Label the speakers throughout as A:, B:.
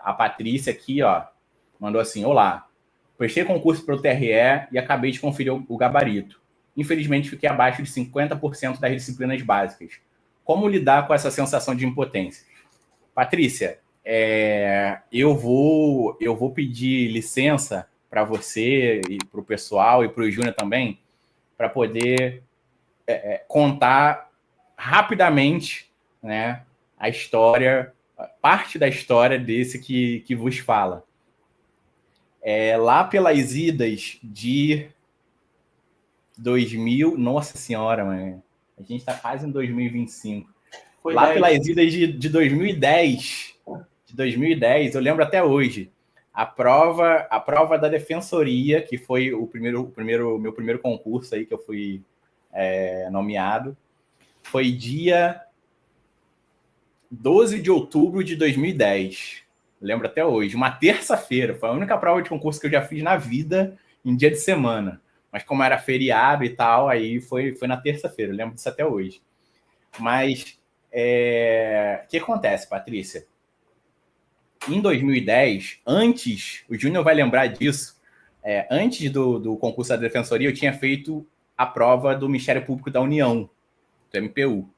A: a Patrícia aqui, ó, mandou assim: olá, prestei concurso para o TRE e acabei de conferir o gabarito. Infelizmente, fiquei abaixo de 50% das disciplinas básicas. Como lidar com essa sensação de impotência? Patrícia, eu vou pedir licença para você e para o pessoal e para o Júnior também, para poder contar rapidamente, né, a história, parte da história desse que vos fala. Lá pelas idas de 2000, nossa senhora, mano, a gente está quase em 2025.
B: Foi
A: Lá
B: 10.
A: pelas idas de 2010, eu lembro até hoje, a prova da defensoria, que foi meu primeiro concurso aí que eu fui nomeado, foi dia 12 de outubro de 2010. Lembro até hoje, uma terça-feira. Foi a única prova de concurso que eu já fiz na vida em dia de semana. Mas como era feriado e tal, aí foi na terça-feira. Eu lembro disso até hoje. Mas o que acontece, Patrícia? Em 2010, antes, o Júnior vai lembrar disso, antes do concurso da Defensoria, eu tinha feito a prova do Ministério Público da União, do MPU.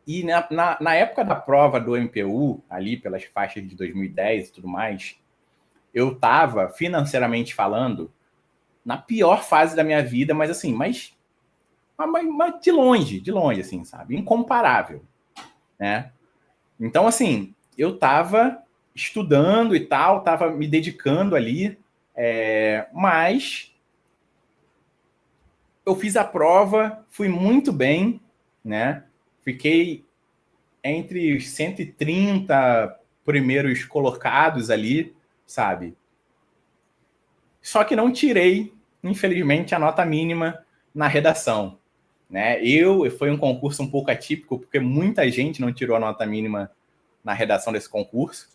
A: E na época da prova do MPU, ali pelas faixas de 2010 e tudo mais, eu estava, financeiramente falando, na pior fase da minha vida, mas assim, mas de longe, assim, sabe? Incomparável, né? Então, assim, eu estava estudando e tal, estava me dedicando ali, mas eu fiz a prova, fui muito bem, né? Fiquei entre os 130 primeiros colocados ali, sabe? Só que não tirei, infelizmente, a nota mínima na redação, né? Foi um concurso um pouco atípico, porque muita gente não tirou a nota mínima na redação desse concurso.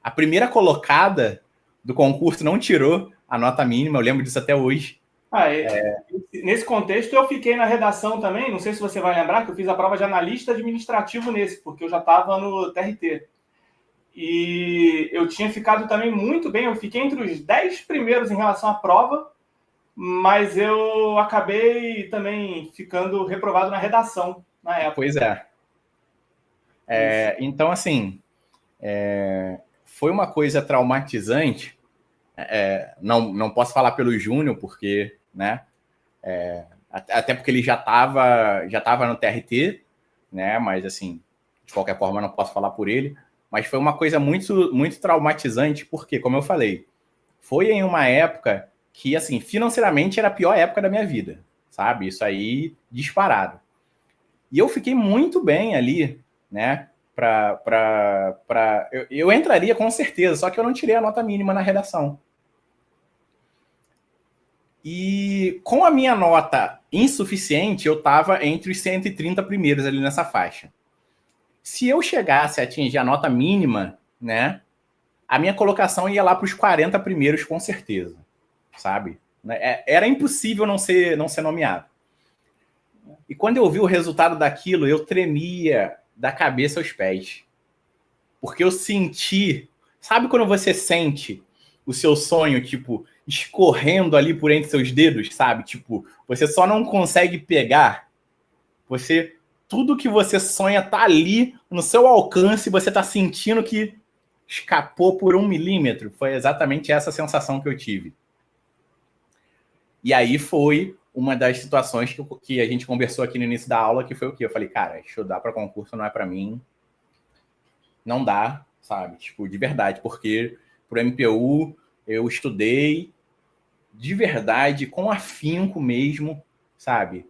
A: A primeira colocada do concurso não tirou a nota mínima, eu lembro disso até hoje.
B: Nesse contexto, eu fiquei na redação também, não sei se você vai lembrar, que eu fiz a prova de analista administrativo nesse, porque eu já estava no TRT. E eu tinha ficado também muito bem, eu fiquei entre os 10 primeiros em relação à prova, mas eu acabei também ficando reprovado na redação na época.
A: Pois é. Então, assim, foi uma coisa traumatizante. Não posso falar pelo Júnior, porque, né? Até porque ele já estava no TRT, né? Mas, assim, de qualquer forma, não posso falar por ele. Mas foi uma coisa muito, muito traumatizante, porque, como eu falei, foi em uma época que, assim, financeiramente era a pior época da minha vida, sabe? Isso aí, disparado. E eu fiquei muito bem ali, né? Eu entraria com certeza, só que eu não tirei a nota mínima na redação. E com a minha nota insuficiente, eu estava entre os 130 primeiros ali nessa faixa. Se eu chegasse a atingir a nota mínima, né, a minha colocação ia lá para os 40 primeiros com certeza, sabe? Era impossível não ser nomeado. E quando eu vi o resultado daquilo, eu tremia da cabeça aos pés. Porque eu senti... Sabe quando você sente o seu sonho, tipo, escorrendo ali por entre seus dedos, sabe? Tipo, você só não consegue pegar. Tudo que você sonha tá ali no seu alcance e você tá sentindo que escapou por 1 milímetro. Foi exatamente essa sensação que eu tive. E aí foi uma das situações que a gente conversou aqui no início da aula, que foi o quê? Eu falei, cara, estudar para concurso não é para mim. Não dá, sabe? Tipo, de verdade, porque pro MPU eu estudei de verdade, com afinco mesmo, sabe?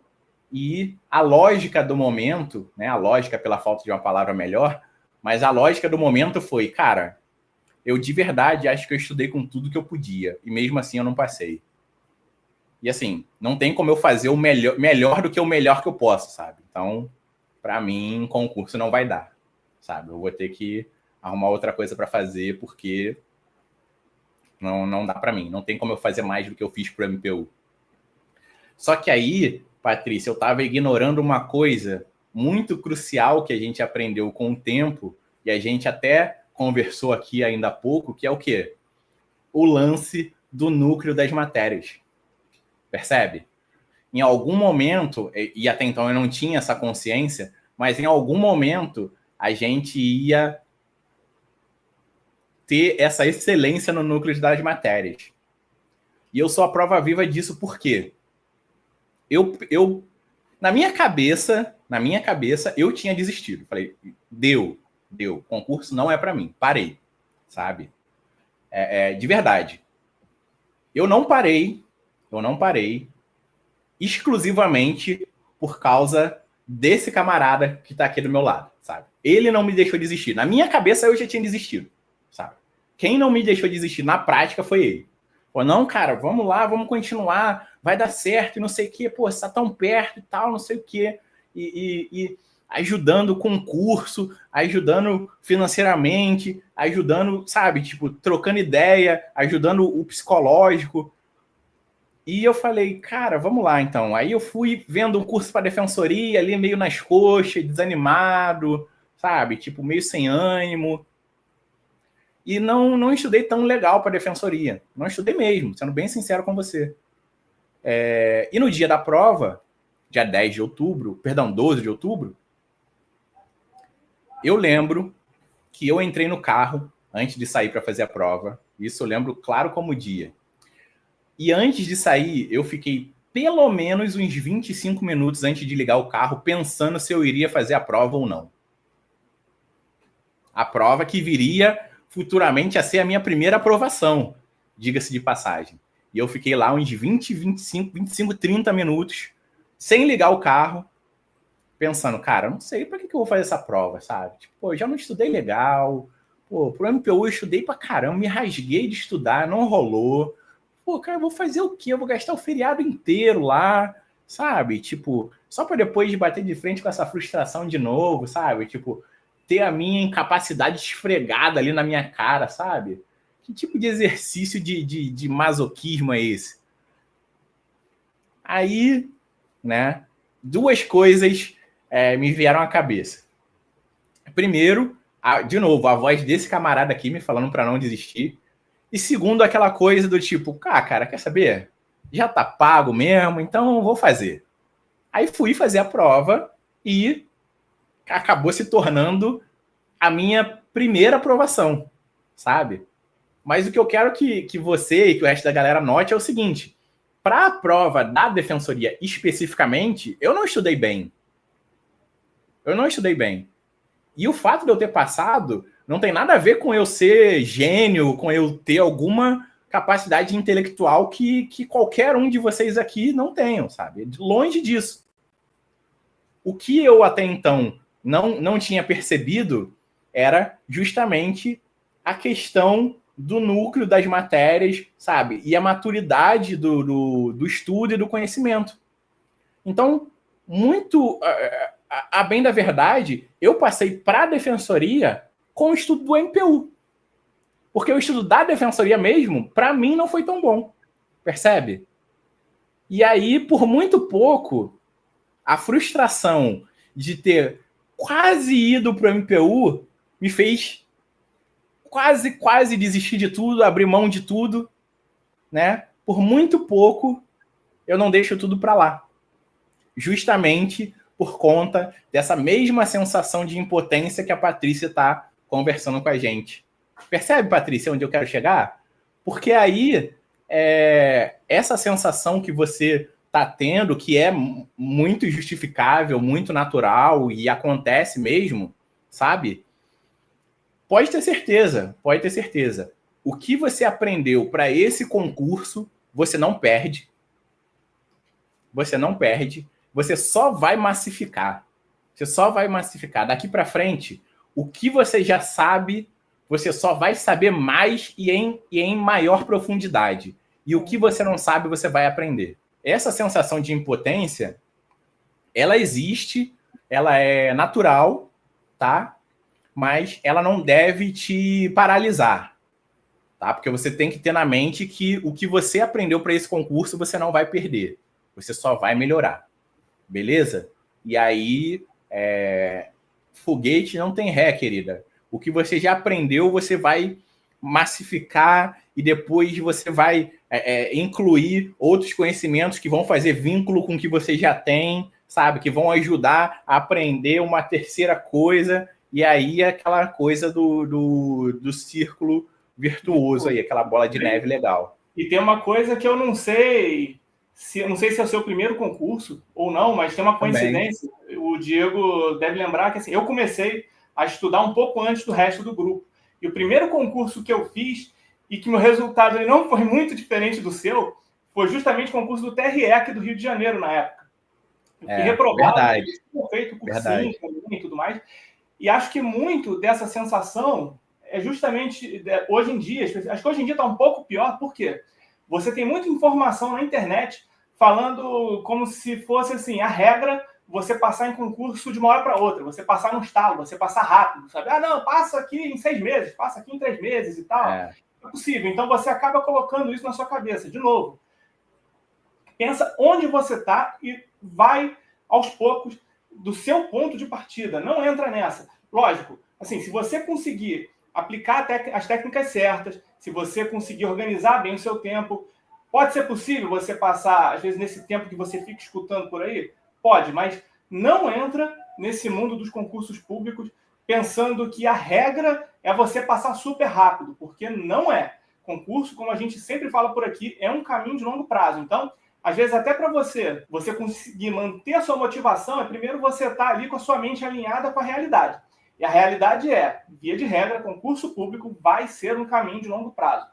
A: E a lógica do momento, né? A lógica, pela falta de uma palavra melhor, mas a lógica do momento foi, cara, eu de verdade acho que eu estudei com tudo que eu podia, e mesmo assim eu não passei. E assim, não tem como eu fazer o melhor do que o melhor que eu posso, sabe? Então, para mim, concurso não vai dar, sabe? Eu vou ter que arrumar outra coisa para fazer, porque não dá para mim. Não tem como eu fazer mais do que eu fiz pro MPU. Só que aí, Patrícia, eu estava ignorando uma coisa muito crucial que a gente aprendeu com o tempo, e a gente até conversou aqui ainda há pouco, que é o quê? O lance do núcleo das matérias. Percebe? Em algum momento, e até então eu não tinha essa consciência, mas em algum momento a gente ia ter essa excelência no núcleo das matérias. E eu sou a prova viva disso porque na minha cabeça, eu tinha desistido. Falei, deu. Concurso não é para mim. Parei, sabe? De verdade. Eu não parei exclusivamente por causa desse camarada que tá aqui do meu lado, sabe? Ele não me deixou desistir. Na minha cabeça, eu já tinha desistido, sabe? Quem não me deixou desistir na prática foi ele. Pô, não, cara, vamos lá, vamos continuar, vai dar certo e não sei o quê. Pô, você tá tão perto e tal, não sei o quê. E ajudando o concurso, ajudando financeiramente, ajudando, sabe, tipo, trocando ideia, ajudando o psicológico. E eu falei, cara, vamos lá então. Aí eu fui vendo um curso para defensoria ali, meio nas coxas, desanimado, sabe? Tipo, meio sem ânimo. E não estudei tão legal para defensoria. Não estudei mesmo, sendo bem sincero com você. E no dia da prova, dia 10 de outubro, perdão, 12 de outubro, eu lembro que eu entrei no carro antes de sair para fazer a prova. Isso eu lembro claro como o dia. E antes de sair, eu fiquei pelo menos uns 25 minutos antes de ligar o carro pensando se eu iria fazer a prova ou não. A prova que viria futuramente a ser a minha primeira aprovação, diga-se de passagem. E eu fiquei lá uns 20, 25, 30 minutos sem ligar o carro, pensando, cara, eu não sei para que eu vou fazer essa prova, sabe? Tipo, pô, já não estudei legal, pô, pro MPU eu estudei pra caramba, me rasguei de estudar, não rolou. Pô, cara, eu vou fazer o quê? Eu vou gastar o feriado inteiro lá, sabe? Tipo, só para depois de bater de frente com essa frustração de novo, sabe? Tipo, ter a minha incapacidade esfregada ali na minha cara, sabe? Que tipo de exercício de masoquismo é esse? Aí, né, duas coisas me vieram à cabeça. Primeiro, de novo, a voz desse camarada aqui me falando para não desistir. E segundo, aquela coisa do tipo, cara, quer saber? Já tá pago mesmo, então vou fazer. Aí fui fazer a prova e acabou se tornando a minha primeira aprovação, sabe? Mas o que eu quero que você e que o resto da galera note é o seguinte: para a prova da defensoria especificamente, eu não estudei bem. E o fato de eu ter passado não tem nada a ver com eu ser gênio, com eu ter alguma capacidade intelectual que qualquer um de vocês aqui não tenham, sabe? Longe disso. O que eu até então não tinha percebido era justamente a questão do núcleo das matérias, sabe? E a maturidade do estudo e do conhecimento. Então, muito a bem da verdade, eu passei para a defensoria com o estudo do MPU. Porque o estudo da defensoria mesmo, para mim, não foi tão bom. Percebe? E aí, por muito pouco, a frustração de ter quase ido para o MPU me fez quase desistir de tudo, abrir mão de tudo, né? Por muito pouco, eu não deixo tudo para lá. Justamente por conta dessa mesma sensação de impotência que a Patrícia está conversando com a gente. Percebe, Patrícia, onde eu quero chegar? Porque aí, essa sensação que você está tendo, que é muito justificável, muito natural e acontece mesmo, sabe? Pode ter certeza. O que você aprendeu para esse concurso, você não perde. Você só vai massificar. Daqui para frente, o que você já sabe, você só vai saber mais e em maior profundidade. E o que você não sabe, você vai aprender. Essa sensação de impotência, ela existe, ela é natural, tá? Mas ela não deve te paralisar, tá? Porque você tem que ter na mente que o que você aprendeu para esse concurso, você não vai perder. Você só vai melhorar. Beleza? E aí, foguete não tem ré, querida. O que você já aprendeu, você vai massificar e depois você vai incluir outros conhecimentos que vão fazer vínculo com o que você já tem, sabe? Que vão ajudar a aprender uma terceira coisa, e aí aquela coisa do círculo virtuoso aí, aquela bola de neve legal.
B: E tem uma coisa que eu não sei se é o seu primeiro concurso ou não, mas tem uma coincidência. Também. O Diego deve lembrar que assim, eu comecei a estudar um pouco antes do resto do grupo. E o primeiro concurso que eu fiz, e que meu resultado ele não foi muito diferente do seu, foi justamente o concurso do TRE aqui do Rio de Janeiro, na época. Eu fui reprovado,
A: verdade.
B: Eu feito cursinho e tudo mais. E acho que muito dessa sensação é justamente hoje em dia. Acho que hoje em dia está um pouco pior, por quê? Você tem muita informação na internet falando como se fosse assim, a regra você passar em concurso de uma hora para outra, você passar no estalo, você passar rápido, sabe? Ah, não, passa aqui em 6 meses, passa aqui em 3 meses e tal. É possível. Então você acaba colocando isso na sua cabeça. De novo, pensa onde você está e vai aos poucos do seu ponto de partida. Não entra nessa. Lógico, assim, se você conseguir aplicar as técnicas certas, se você conseguir organizar bem o seu tempo, pode ser possível você passar, às vezes, nesse tempo que você fica escutando por aí? Pode, mas não entra nesse mundo dos concursos públicos pensando que a regra é você passar super rápido, porque não é. Concurso, como a gente sempre fala por aqui, é um caminho de longo prazo. Então, às vezes, até para você conseguir manter a sua motivação, é primeiro você estar ali com a sua mente alinhada com a realidade. E a realidade é, via de regra, concurso público vai ser um caminho de longo prazo.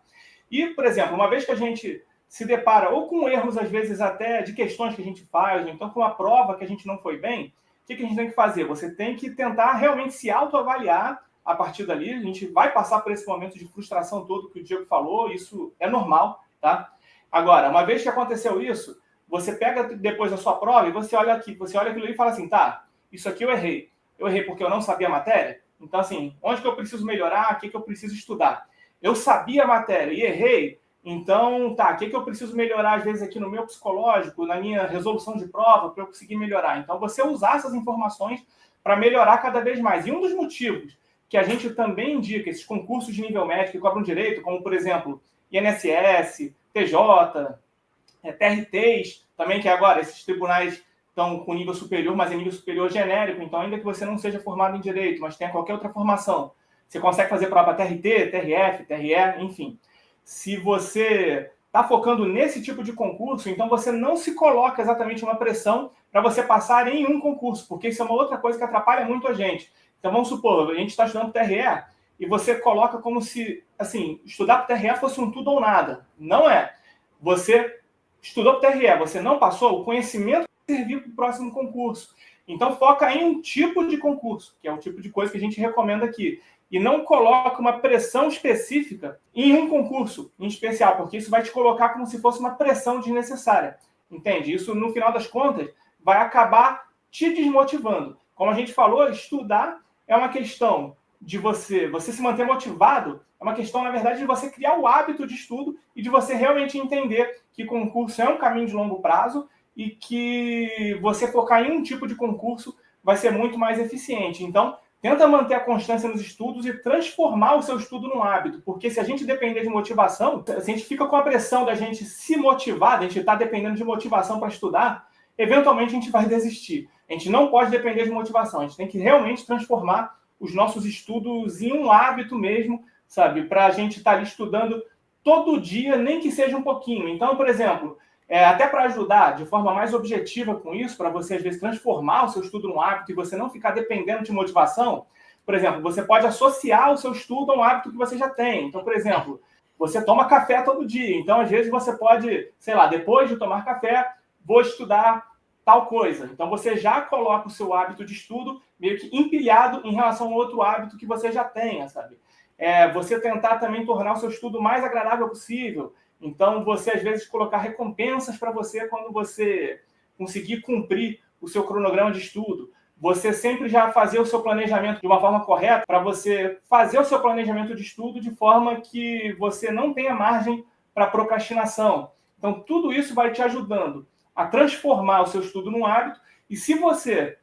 B: E, por exemplo, uma vez que a gente se depara ou com erros, às vezes, até de questões que a gente faz, ou então com uma prova que a gente não foi bem, o que a gente tem que fazer? Você tem que tentar realmente se autoavaliar a partir dali. A gente vai passar por esse momento de frustração todo que o Diego falou, isso é normal, tá? Agora, uma vez que aconteceu isso, você pega depois da sua prova e você olha aquilo ali e fala assim, tá, isso aqui eu errei. Eu errei porque eu não sabia a matéria? Então, assim, onde que eu preciso melhorar? O que eu preciso estudar? Eu sabia a matéria e errei, então, tá, o que eu preciso melhorar, às vezes, aqui no meu psicológico, na minha resolução de prova, para eu conseguir melhorar? Então, você usar essas informações para melhorar cada vez mais. E um dos motivos que a gente também indica, esses concursos de nível médio que cobram direito, como, por exemplo, INSS, TJ, TRTs, também que agora esses tribunais estão com nível superior, mas é nível superior genérico, então ainda que você não seja formado em direito, mas tenha qualquer outra formação, você consegue fazer prova TRT, TRF, TRE, enfim. Se você está focando nesse tipo de concurso, então você não se coloca exatamente uma pressão para você passar em um concurso, porque isso é uma outra coisa que atrapalha muito a gente. Então vamos supor, a gente está estudando TRE e você coloca como se, assim, estudar para o TRE fosse um tudo ou nada. Não é. Você estudou para o TRE, você não passou, o conhecimento vai servir para o próximo concurso. Então foca em um tipo de concurso, que é o tipo de coisa que a gente recomenda aqui. E não coloca uma pressão específica em um concurso em especial, porque isso vai te colocar como se fosse uma pressão desnecessária. Entende? Isso, no final das contas, vai acabar te desmotivando. Como a gente falou, estudar é uma questão de você se manter motivado, é uma questão, na verdade, de você criar o hábito de estudo e de você realmente entender que concurso é um caminho de longo prazo e que você focar em um tipo de concurso vai ser muito mais eficiente. Então, tenta manter a constância nos estudos e transformar o seu estudo num hábito, porque se a gente depender de motivação, se a gente fica com a pressão da gente se motivar, da gente estar dependendo de motivação para estudar, eventualmente a gente vai desistir. A gente não pode depender de motivação, a gente tem que realmente transformar os nossos estudos em um hábito mesmo, sabe? Para a gente estar ali estudando todo dia, nem que seja um pouquinho. Então, por exemplo, até para ajudar de forma mais objetiva com isso, para você, às vezes, transformar o seu estudo num hábito e você não ficar dependendo de motivação, por exemplo, você pode associar o seu estudo a um hábito que você já tem. Então, por exemplo, você toma café todo dia. Então, às vezes, você pode, sei lá, depois de tomar café, vou estudar tal coisa. Então, você já coloca o seu hábito de estudo meio que empilhado em relação a outro hábito que você já tenha, sabe? Você tentar também tornar o seu estudo mais agradável possível. Então, você, às vezes, colocar recompensas para você quando você conseguir cumprir o seu cronograma de estudo. Você sempre já fazer o seu planejamento de uma forma correta para você fazer o seu planejamento de estudo de forma que você não tenha margem para procrastinação. Então, tudo isso vai te ajudando a transformar o seu estudo num hábito. E se você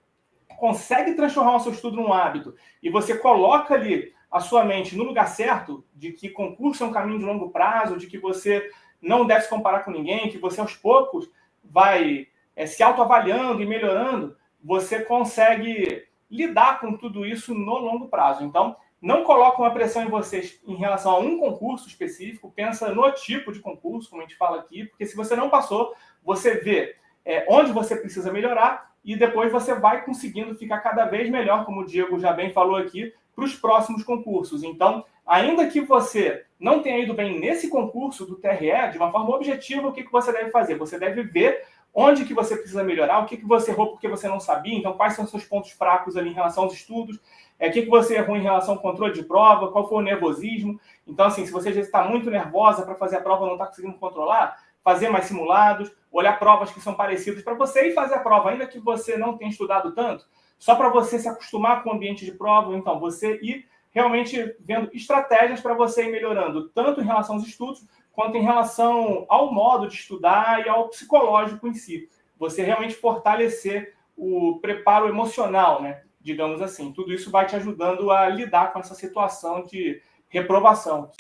B: consegue transformar o seu estudo num hábito e você coloca ali a sua mente no lugar certo, de que concurso é um caminho de longo prazo, de que você não deve se comparar com ninguém, que você aos poucos vai se autoavaliando e melhorando, você consegue lidar com tudo isso no longo prazo. Então, não coloca uma pressão em vocês em relação a um concurso específico, pensa no tipo de concurso, como a gente fala aqui, porque se você não passou, você vê onde você precisa melhorar e depois você vai conseguindo ficar cada vez melhor, como o Diego já bem falou aqui, para os próximos concursos. Então, ainda que você não tenha ido bem nesse concurso do TRE, de uma forma objetiva, o que você deve fazer? Você deve ver onde que você precisa melhorar, o que você errou porque você não sabia, então quais são os seus pontos fracos ali em relação aos estudos, o que você errou em relação ao controle de prova, qual foi o nervosismo. Então, assim, se você já está muito nervosa para fazer a prova e não está conseguindo controlar, fazer mais simulados, olhar provas que são parecidas para você e fazer a prova, ainda que você não tenha estudado tanto, só para você se acostumar com o ambiente de prova, então você ir realmente vendo estratégias para você ir melhorando, tanto em relação aos estudos, quanto em relação ao modo de estudar e ao psicológico em si. Você realmente fortalecer o preparo emocional, né? Digamos assim. Tudo isso vai te ajudando a lidar com essa situação de reprovação.